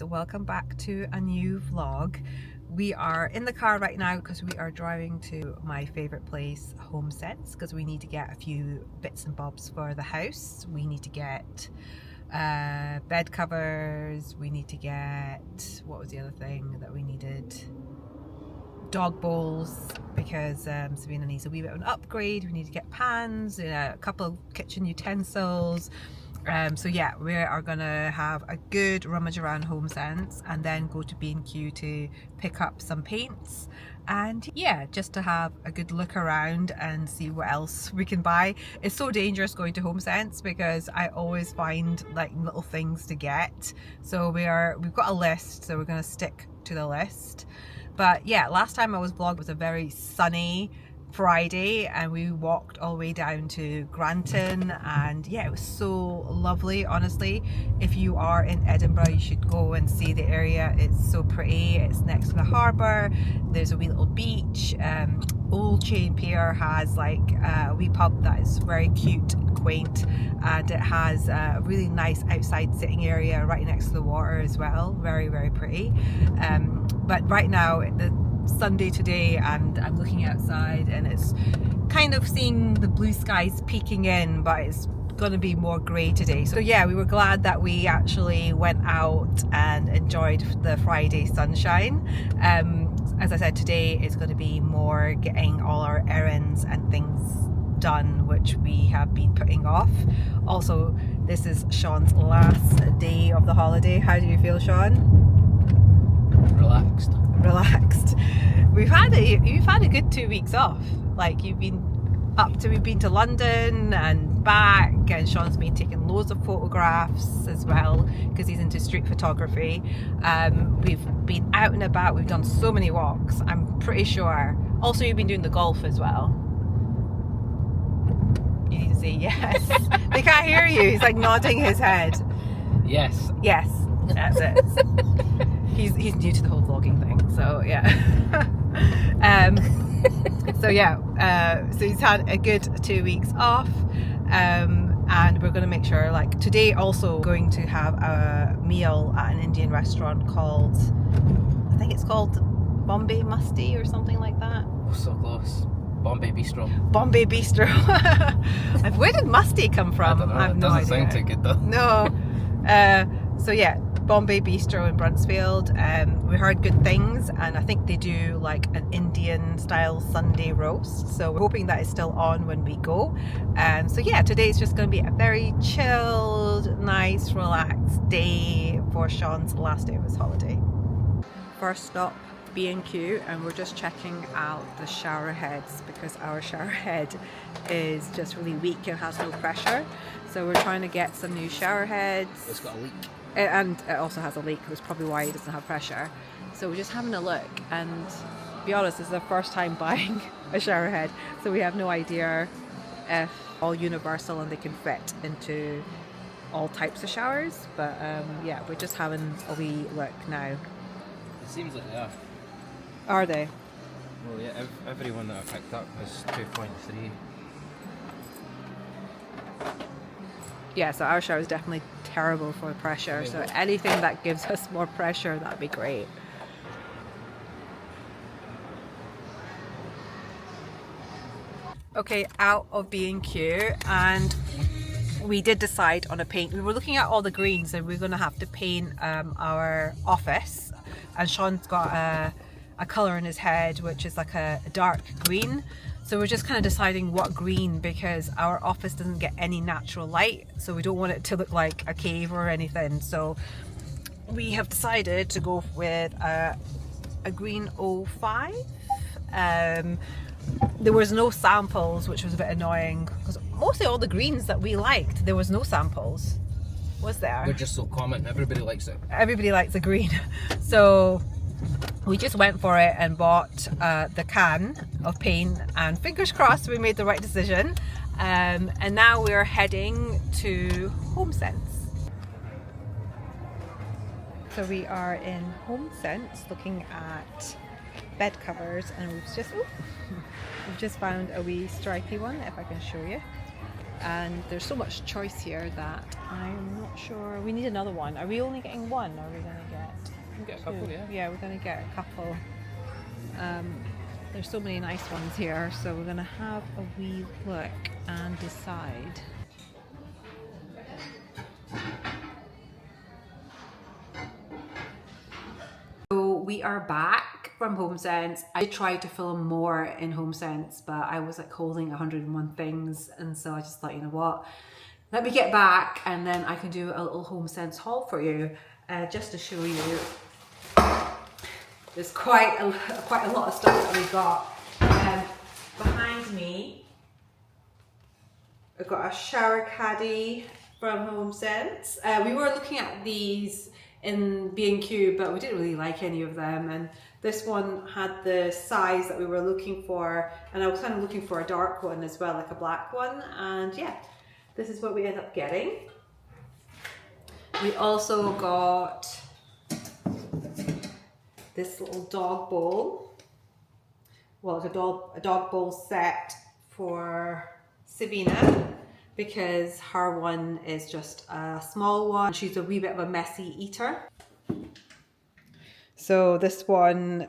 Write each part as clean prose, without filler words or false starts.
Welcome back to a new vlog. We are in the car right now because we are driving to my favorite place, Homesense, because we need to get a few bits and bobs for the house. We need to get bed covers, we need to get, what was the other thing that we needed? Dog bowls, because Sabina needs a wee bit of an upgrade. We need to get pans, a couple of kitchen utensils. So yeah, we are gonna have a good rummage around Homesense and then go to B&Q to pick up some paints, and yeah, just to have a good look around and see what else we can buy. It's so dangerous going to Homesense because I always find like little things to get. So we've got a list, so we're gonna stick to the list. But yeah, last time I was vlogged was a very sunny Friday and we walked all the way down to Granton, and yeah, it was so lovely. Honestly, if you are in Edinburgh, you should go and see the area. It's so pretty. It's next to the harbour. There's a wee little beach. Old Chain Pier has like a wee pub that is very cute and quaint, and it has a really nice outside sitting area right next to the water as well. Very, very pretty. But right now, the Sunday today, and I'm looking outside and it's kind of seeing the blue skies peeking in, but it's gonna be more grey today. So yeah, we were glad that we actually went out and enjoyed the Friday sunshine. As I said, today is going to be more getting all our errands and things done, which we have been putting off. Also, this is Sean's last day of the holiday. How do you feel, Sean? Relaxed. You've had a good 2 weeks off. Like, we've been to London and back, and Sean's been taking loads of photographs as well because he's into street photography. We've been out and about. We've done so many walks, I'm pretty sure. Also, you've been doing the golf as well. You need to say yes. They can't hear you. He's like nodding his head. Yes, that's it. He's new to the whole vlogging thing, so yeah. So he's had a good 2 weeks off, and we're going to make sure, like today, also going to have a meal at an Indian restaurant called, I think it's called Bombay Musty or something like that. Oh, so close. Bombay Bistro. Where did Musty come from? I don't know. I have no doesn't idea. sound too good though. No. So yeah, Bombay Bistro in Bruntsfield. We heard good things, and I think they do like an Indian style Sunday roast, so we're hoping that is still on when we go. So yeah, today's just going to be a very chilled, nice, relaxed day for Sean's last day of his holiday. First stop, B&Q, and we're just checking out the shower heads because our shower head is just really weak and has no pressure, so we're trying to get some new shower heads. It's got a leak. And it also has a leak, which is probably why it doesn't have pressure. So we're just having a look, and to be honest, this is our first time buying a shower head, so we have no idea if all universal and they can fit into all types of showers. But yeah, we're just having a wee look now. It seems like they are. Are they? Well, yeah, everyone that I picked up is 2.3. Yeah, so our shower is definitely terrible for pressure, so anything that gives us more pressure, that'd be great. Okay, out of B&Q, and we did decide on a paint. We were looking at all the greens, and we're going to have to paint our office, and Sean's got a colour in his head which is like a dark green, So we're just kind of deciding what green, because our office doesn't get any natural light, so we don't want it to look like a cave or anything. So we have decided to go with a green 05. There was no samples, which was a bit annoying, because mostly all the greens that we liked, there was no samples, was there? They're just so common, everybody likes it. Everybody likes a green. So we just went for it and bought the can of paint, and fingers crossed we made the right decision. And now we're heading to Homesense. So we are in Homesense looking at bed covers, and we've just found a wee stripy one, if I can show you. And there's so much choice here that I'm not sure. We need another one. Are we only getting one, or are we going to get You can get a couple, yeah. Yeah, we're going to get a couple. There's so many nice ones here, so we're going to have a wee look and decide. So we are back from Homesense. I tried to film more in Homesense, but I was like holding 101 things, and so I just thought, you know what, let me get back and then I can do a little Homesense haul for you, just to show you. There's quite a lot of stuff that we got. Behind me, I've got a shower caddy from Homesense. We were looking at these in B&Q, but we didn't really like any of them, and this one had the size that we were looking for, and I was kind of looking for a dark one as well, like a black one, and yeah, this is what we ended up getting. We also got this little dog bowl. Well, it's a dog bowl set for Savina, because her one is just a small one. She's a wee bit of a messy eater. So this one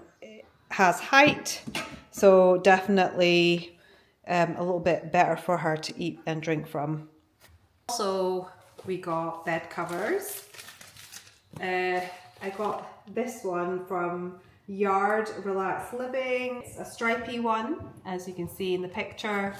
has height, so definitely a little bit better for her to eat and drink from. Also, we got bed covers. I got this one from Yard Relaxed Living. It's a stripy one, as you can see in the picture,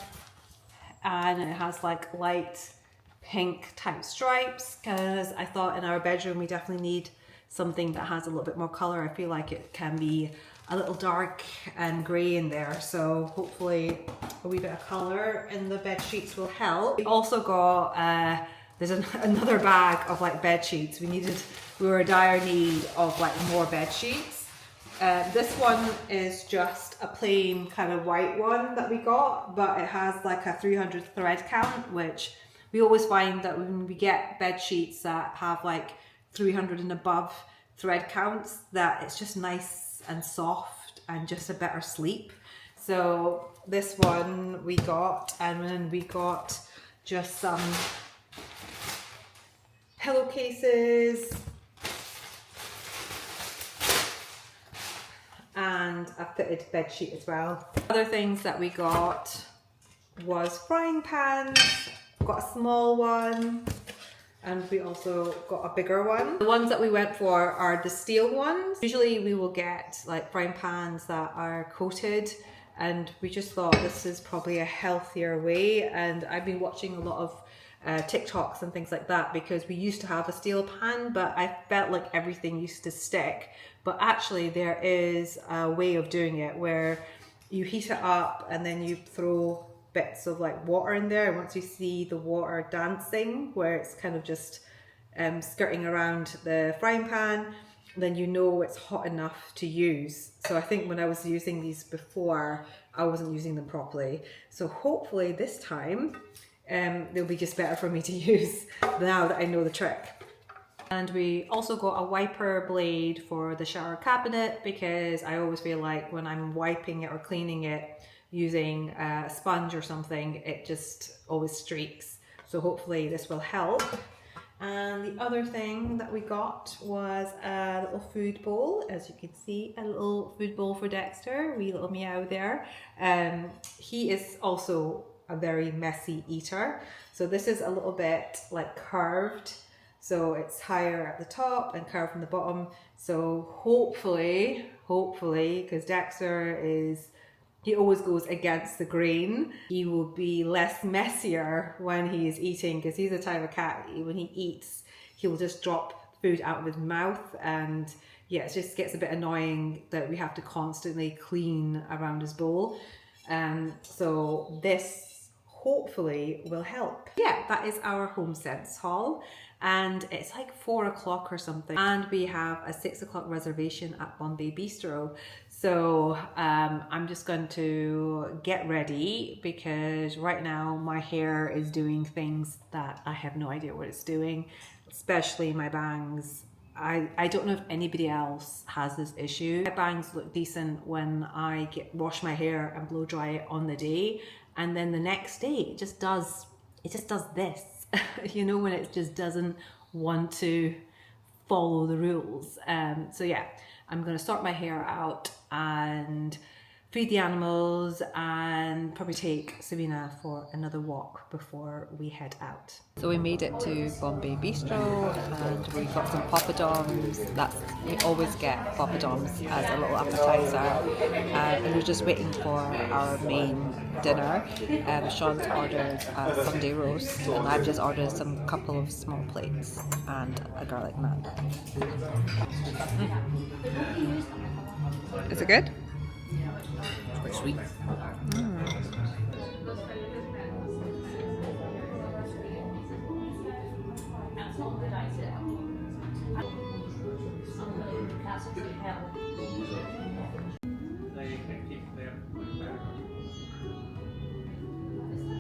and it has like light pink type stripes, because I thought in our bedroom we definitely need something that has a little bit more color. I feel like it can be a little dark and grey in there, so hopefully a wee bit of color in the bed sheets will help. We also got there's another bag of like bed sheets. We were in dire need of like more bed sheets. This one is just a plain kind of white one that we got, but it has like a 300 thread count, which we always find that when we get bed sheets that have like 300 and above thread counts, that it's just nice and soft and just a better sleep. So this one we got, and then we got just some pillowcases and a fitted bed sheet as well. Other things that we got was frying pans. Got a small one, and we also got a bigger one. The ones that we went for are the steel ones. Usually we will get like frying pans that are coated, and we just thought this is probably a healthier way. And I've been watching a lot of TikToks and things like that, because we used to have a steel pan, but I felt like everything used to stick. But actually there is a way of doing it where you heat it up and then you throw bits of like water in there, and once you see the water dancing where it's kind of just skirting around the frying pan, then you know it's hot enough to use. So I think when I was using these before, I wasn't using them properly. So hopefully this time they'll be just better for me to use now that I know the trick. And we also got a wiper blade for the shower cabinet, because I always feel like when I'm wiping it or cleaning it using a sponge or something, it just always streaks. So hopefully this will help. And the other thing that we got was a little food bowl. As you can see, a little food bowl for Dexter, wee little meow there. He is also a very messy eater. So this is a little bit like curved. So it's higher at the top and curved from the bottom. So hopefully, because Dexter is He always goes against the grain. He will be less messier when he is eating, because he's the type of cat, when he eats, he will just drop food out of his mouth, and yeah, it just gets a bit annoying that we have to constantly clean around his bowl. So this hopefully will help. Yeah, that is our Homesense haul, and it's like 4 o'clock or something, and we have a 6 o'clock reservation at Bombay Bistro. So I'm just going to get ready, because right now my hair is doing things that I have no idea what it's doing, especially my bangs. I don't know if anybody else has this issue. My bangs look decent when I wash my hair and blow dry it on the day, and then the next day it just does this. You know, when it just doesn't want to follow the rules. So yeah, I'm gonna sort my hair out and feed the animals, and probably take Sabina for another walk before we head out. So we made it to Bombay Bistro, and we got some poppadoms. We always get poppadoms as a little appetizer, and we're just waiting for our main dinner. Sean's ordered a Sunday roast, and I've just ordered some couple of small plates and a garlic naan. Is it good? Quite sweet.